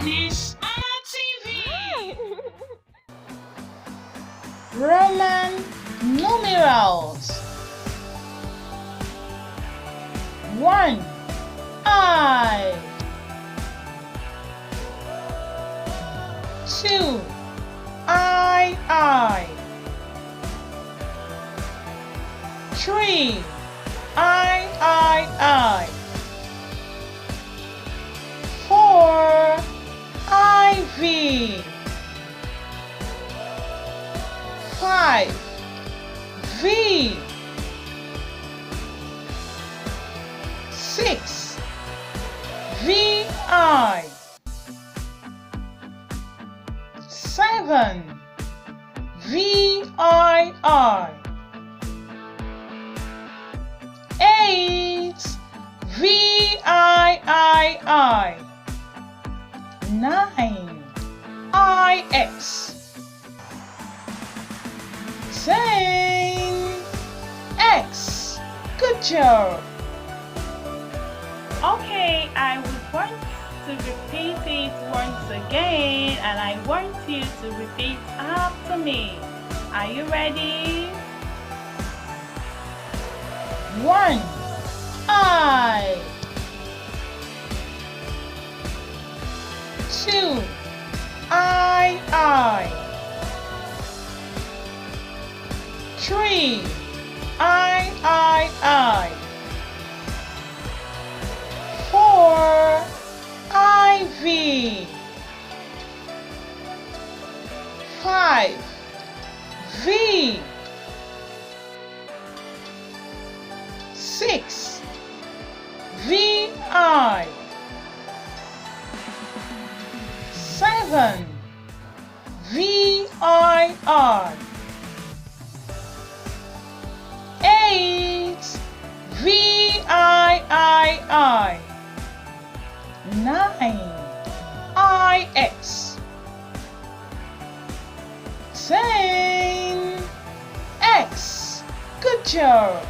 Ness-ana TV. Roman numerals. 1 I, 2 I, 3 I, 4 IV, 5 V, 6 VI, 7 VII, 8 VIII, 9 IX, 10 X. Good job. Okay, I would want to repeat it once again, and I want you to repeat after me. Are you ready? 1 I, 2 I, 3 I, 4 IV, 5 V, 6 VI, 7 VII, 8 VIII, 9 IX, 10 X. Good job.